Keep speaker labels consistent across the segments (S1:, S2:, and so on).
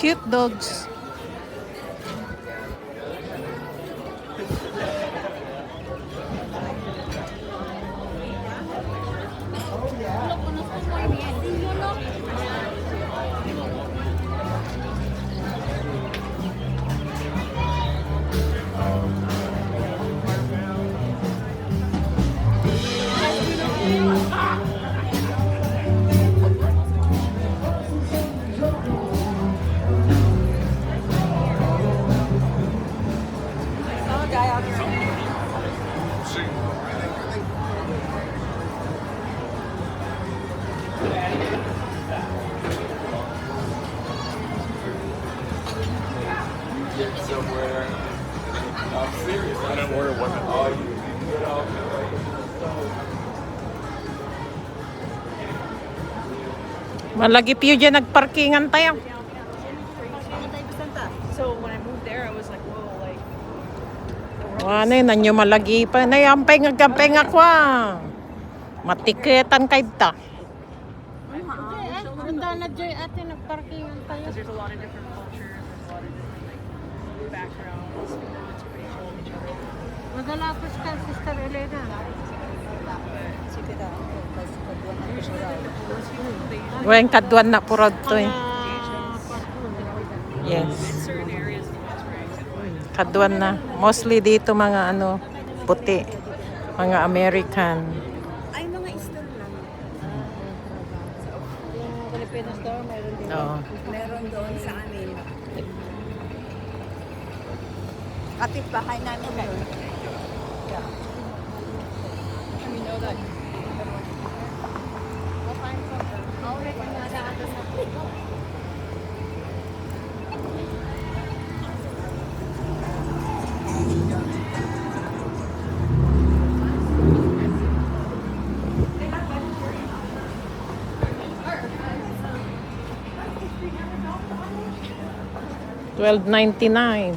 S1: cute dogs.
S2: Somewhere. I'm serious. I didn't order women. Oh, you get off.
S1: Malagip yun dyan, nagparkingan tayo.
S3: So when I moved there, I was like, whoa, like.
S1: Ano yun, nanyo malagi pa. Nayampay ako ah. Matiketan kay ta.
S4: Handa na Joy ate, nagparkingan tayo.
S3: Because there's a lot of different cultures, there's a lot of different like backgrounds. It's pretty cool of each other.
S4: Magalapos ka, Sister Elena.
S1: Wen kadwan na purod to eh. Yes.
S3: Certain areas, it's very
S1: Kadwan na. Mostly dito mga ano, puti. Mga American.
S5: Ay, mga store lang.
S4: Yung Filipino store, meron din.
S1: Oo.
S5: Meron doon sa amin. Kapit bahay namin doon.
S3: We know that.
S1: $12.99.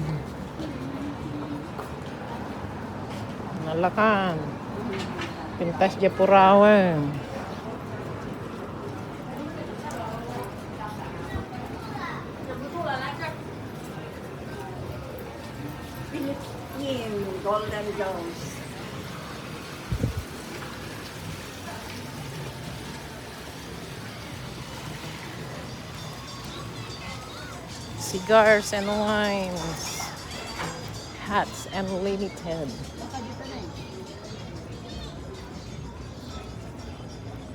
S1: Nalakan. Pintas dya purawan.
S5: Philippine Golden Rose.
S1: Cigars and wines. Hats and limited.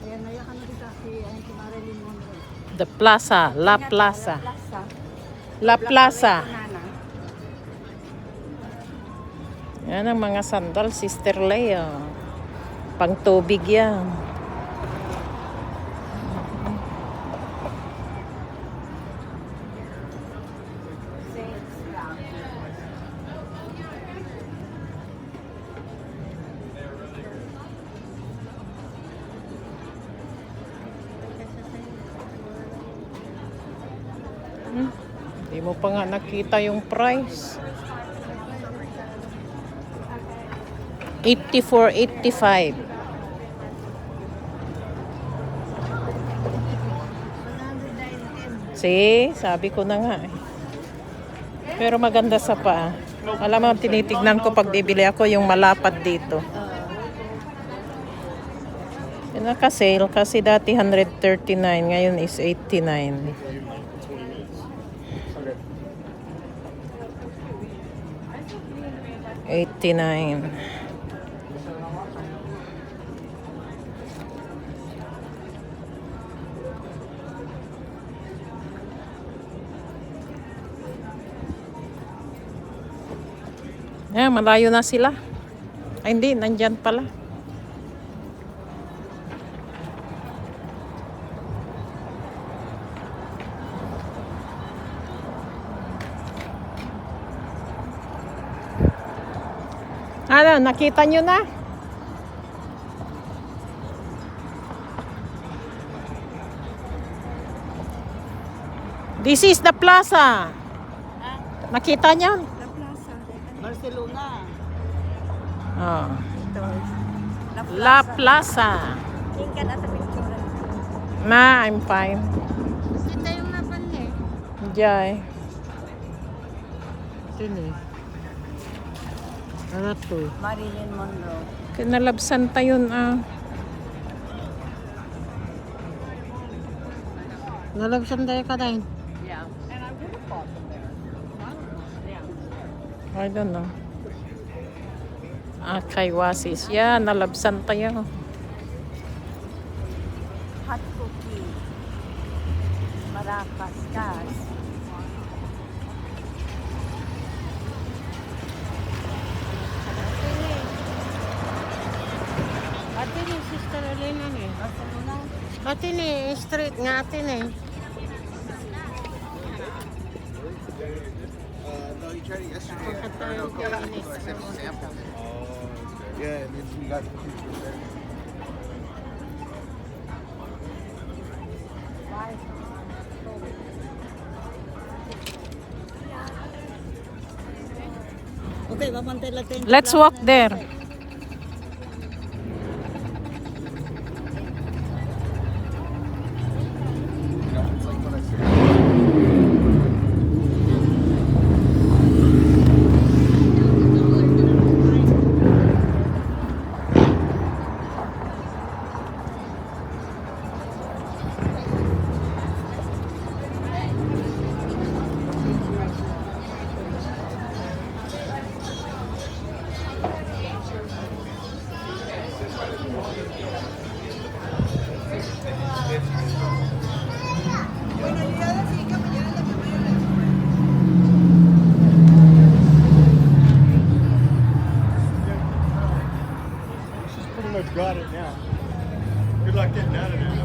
S4: Ayan, nayakan na dito si Marilyn Monroe.
S1: The Plaza. La Plaza. La Plaza. Yan ang mga sandal, Sister Lea. Pang tubig yan. Hindi mo pa nga nakita yung price. 84.85. See, sabi ko na nga eh. Pero maganda sa paa. Alam mo, tinitignan ko pag bibili ako yung malapad dito. Naka-sale kasi dati 139, ngayon is 89. $89. Malayo na sila. Ay, hindi, nandyan pala. Ano, nakita nyo na? This is the plaza. Nakita nyo?
S5: La Plaza.
S4: Barcelona.
S1: Oh.
S5: Ito.
S1: La Plaza.
S5: Tingkan at picture.
S1: Na, I'm fine.
S4: Ito yung napan eh.
S1: Jai.
S4: Sini. Ano to?
S5: Marilyn Monroe.
S1: Kinalabsan pa yun ah.
S4: Nalabsan tayo ka na.
S3: Yeah. And I would have bought them there. Yeah.
S1: I don't know. Ah, kay Wasis. Yeah, nalabsan tayo.
S5: Hot cookie. Maracas. Gas.
S4: Ate ni, Sister Elena ni.
S5: Barcelona.
S4: Ate ni, street nga ate ni.
S6: No, you tried it yesterday.
S4: Pagkatayo ko inis.
S6: Yeah, and then we got the pictures there.
S4: Okay, mamantay natin.
S1: Let's walk there.
S6: It's like what I said.
S2: She's pretty much got it now. Good luck getting out of there.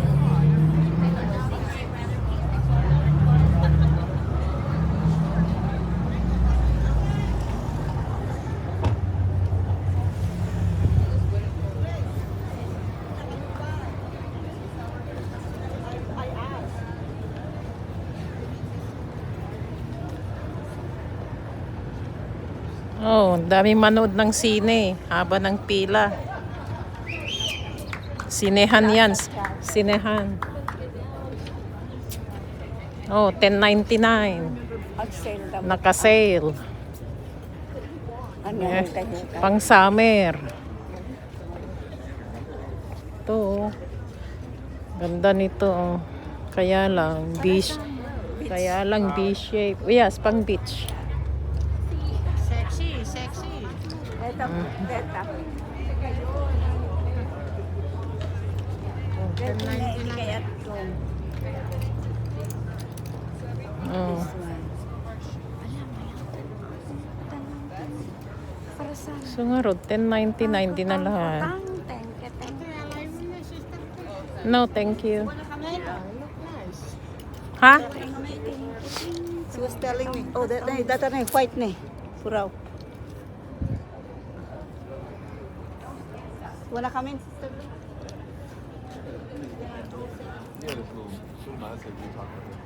S1: Oh, dami manood ng sine. Haba ng pila. Sinehan yan. Sinehan. Oh, $10.99.
S5: Hot sale daw.
S1: Naka-sale.
S5: Ano
S1: Eh,
S5: yung tayo?
S1: pang summer. Ito, oh. Ganda nito, oh. Kaya lang, beach. Kaya lang, B-shape. Yes, pang beach.
S4: Sexy, sexy.
S5: Ito, beta. Ito na, hindi kaya ito.
S1: Oh.
S5: Para sa
S1: So nga, Rod, $10.99 din na lahat. No, thank you. Ha?
S4: She was telling me, oh, that na white ni. Puraw. Wala kami, sister.
S2: Yeah, this little nice like we talked about.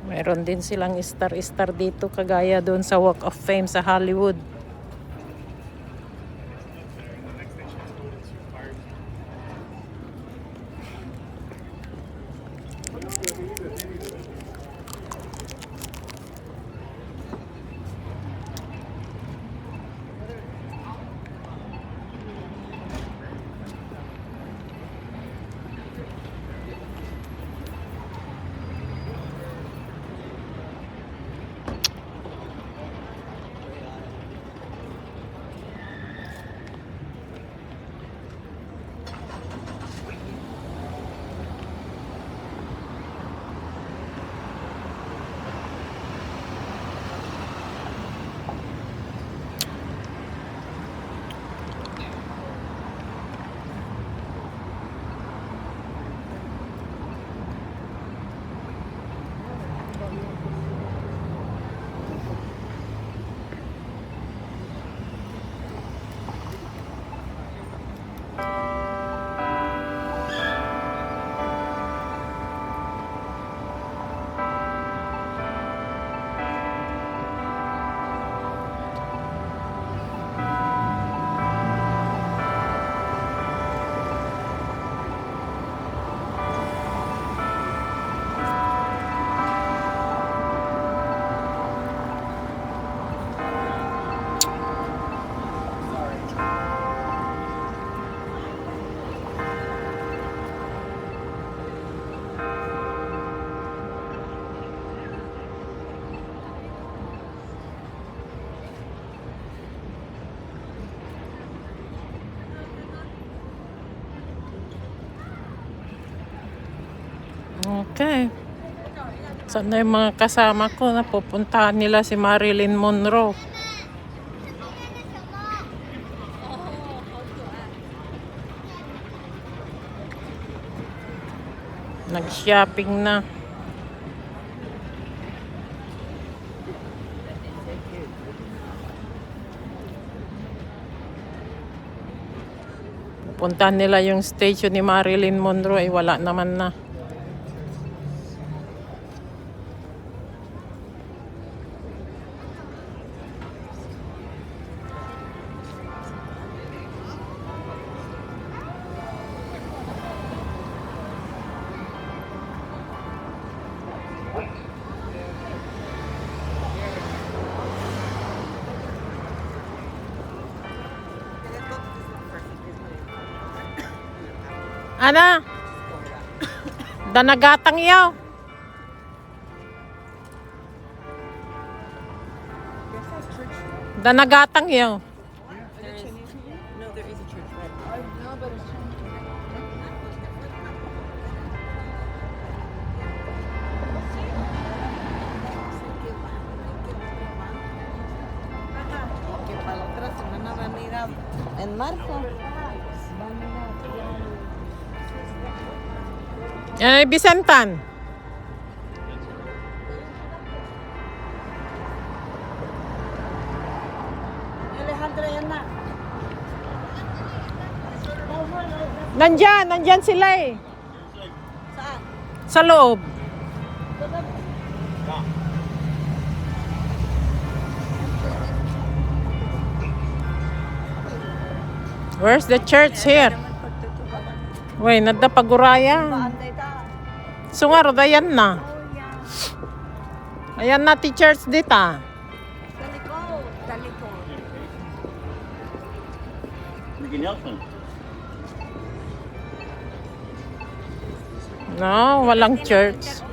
S1: Meron din silang star-star dito kagaya doon sa Walk of Fame sa Hollywood. Okay. Sana yung mga kasama ko na pupuntahan nila si Marilyn Monroe. Nag-shopping na. Pupuntahan nila yung statue ni Marilyn Monroe ay wala naman na. Ana? Danagatang yaw. Danagatang yaw.
S4: En marzo.
S1: Yan ay Bisentan.
S4: Alejandro, yan na.
S1: Nandyan sila eh.
S4: Saan?
S1: Sa loob. Where's the church here? Wait, nadda pagurayan.
S4: Paantay ta.
S1: Sungar, dayan na. Ayan na ti church dita.
S5: Taliko.
S1: No, walang church.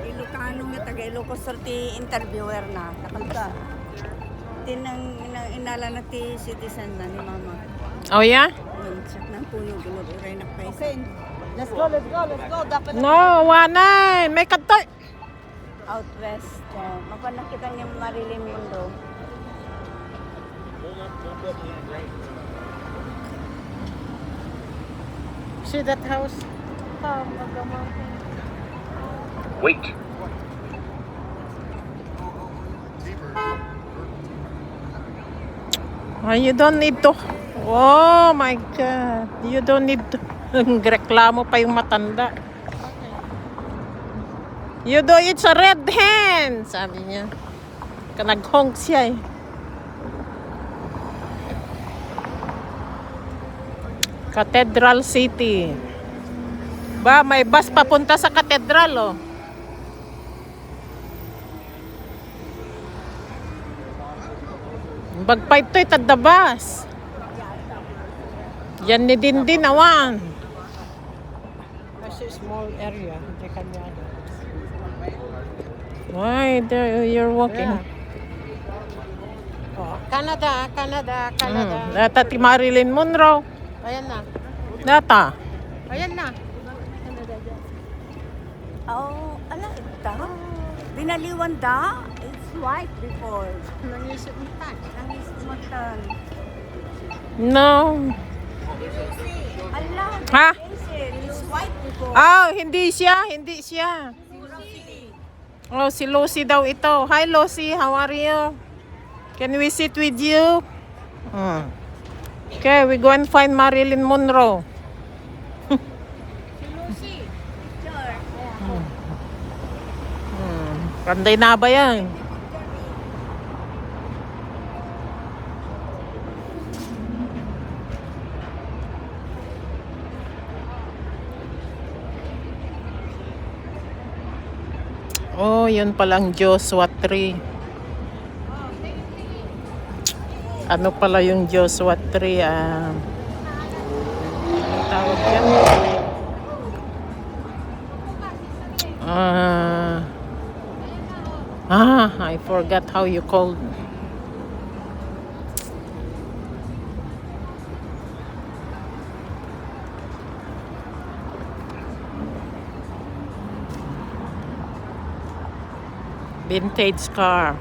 S5: Ilocano nga taga Ilocos Sur ti interviewer na. Nakalta. Inala na ti citizen na ni mama.
S1: Oh yeah?
S5: Check ng puno, ginuray na kayo.
S4: Okay. Let's go. Dapat
S1: No, wanay. May kadto.
S5: Out west. Mapanakita niya Marilyn Monroe.
S1: See that house?
S2: Wait.
S1: Oh, you don't need to. Oh my God. You don't need to. Reklamo pa yung matanda. You do it sa red hand, sabi niya. Nag-honk siya eh. Cathedral City. Ba, may bus papunta sa Cathedral oh. Bagpay to'y tadabas. Yan ni Dindin awan. Kasi small area. Hindi kanya. Why there you're walking?
S7: Oh, Canada.
S1: Data ti Marilyn Monroe.
S7: Ayan na.
S1: Data.
S7: Ayan na.
S5: Oh, ala ita. Binaliwan da. It's white before.
S7: Nangisip mo ta.
S5: Nangismatan.
S1: No.
S5: Ala,
S1: Ha?
S5: it's white before.
S1: Oh, hindi siya. Oh, si Lucy daw ito. Hi Lucy, how are you? Can we sit with you? Okay, we go and find Marilyn Monroe. Panday na ba yan? Oh, yun palang Joshua Tree. Ano pala yung Joshua Tree? Anong tawag yan? I forgot how you called. Vintage car.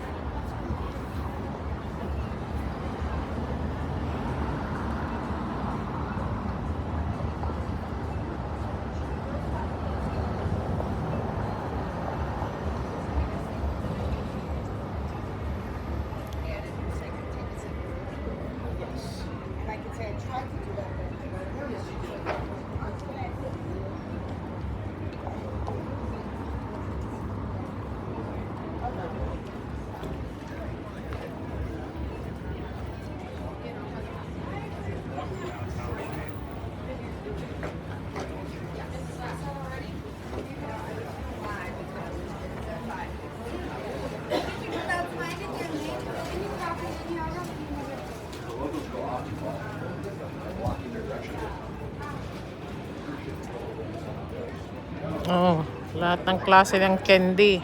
S1: Oh, lahat ng klase ng candy.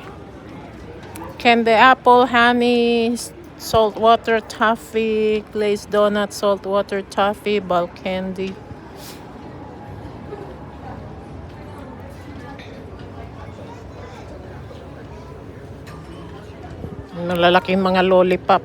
S1: Candy apple, honey, saltwater toffee, glazed donut, saltwater toffee, bulk candy. Malalaking mga lollipop.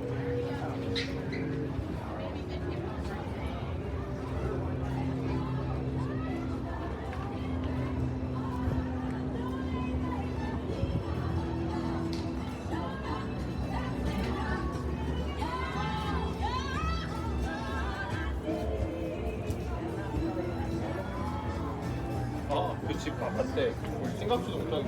S2: 아, 그 집 바깥에 우리 생각지도 못한.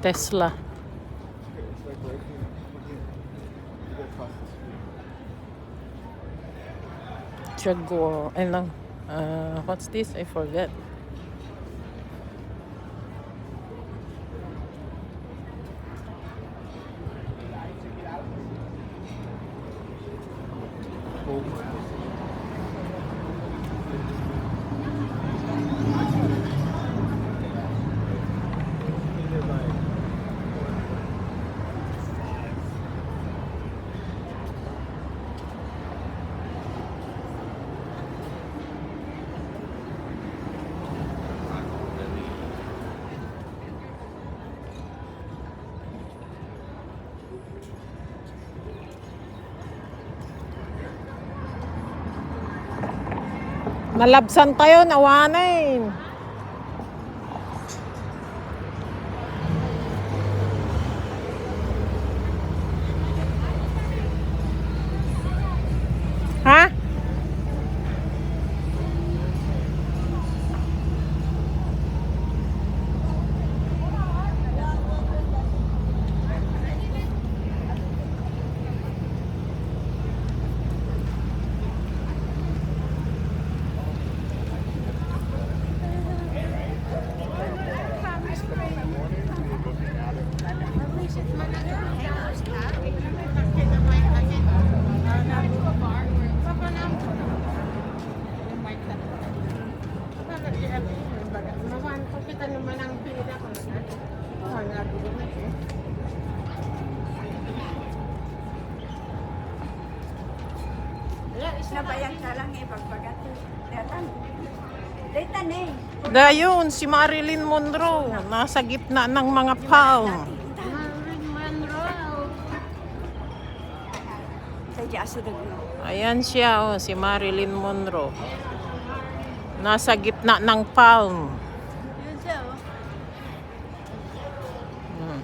S1: Tesla. Jaguar. Ano? What's this? I forget. Nalabsan tayo, nawanin. Ha?
S7: Kita naman ang pila ko na. Oh, nagulog na siya.
S5: Nabayang salang ipagpagat. Datan. Datan eh.
S1: Dayun, si Marilyn Monroe. Nasa gitna ng mga palm.
S7: Marilyn Monroe.
S5: Kaya aso daglo.
S1: Ayan siya, oh, si Marilyn Monroe. Nasa gitna ng palm.
S7: Yun siya, oh.
S1: Hmm.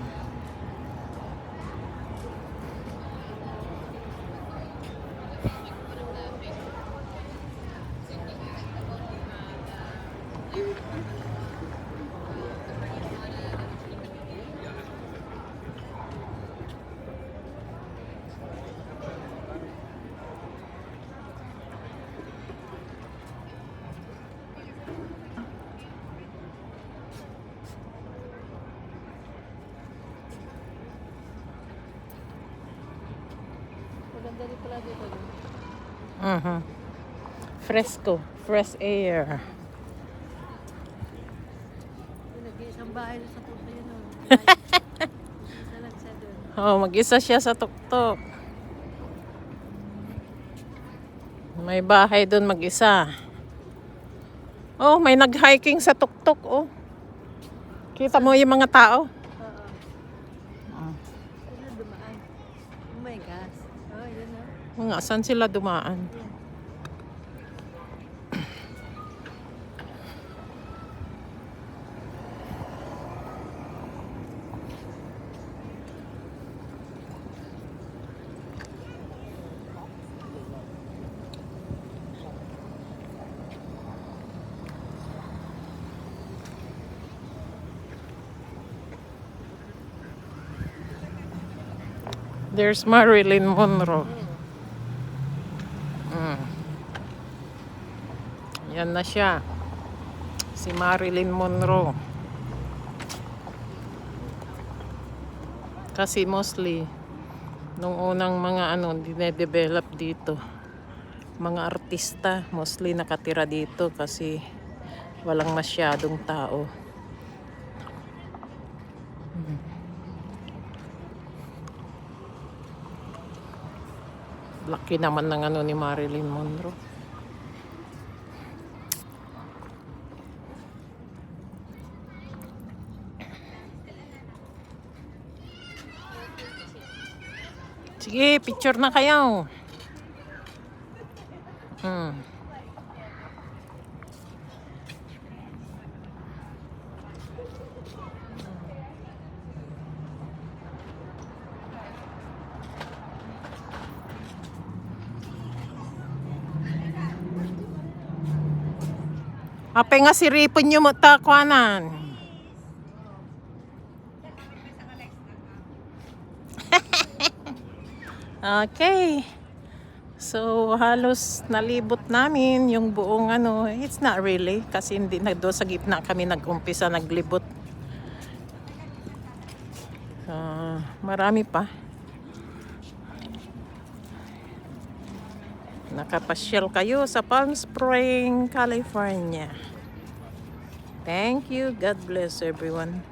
S1: Fresco. Fresh air.
S7: Nag-iisang bahay sa puso yun. Isa lang siya doon.
S1: Oh, mag-isa siya sa tuktok. May bahay doon mag-isa. Oh, may nag-hiking sa tuktok, oh. Kita mo yung mga tao?
S7: Sino dumaan? Oh my gosh. Oh, yun na.
S1: Mga saan sila dumaan? There's Marilyn Monroe. Yan na siya. Si Marilyn Monroe. Kasi mostly, nung unang mga dinedevelop dito, mga artista, mostly nakatira dito kasi walang masyadong tao. Laki naman ng ni Marilyn Monroe. Sige, picture na kayo. Ape nga siripon nyo mo takwanan. Okay. So, halos nalibot namin yung buong It's not really. Kasi hindi na doon sa gitna kami nag-umpisa naglibot. Marami pa. Nakapasyal kayo sa Palm Springs, California. Thank you. God bless everyone.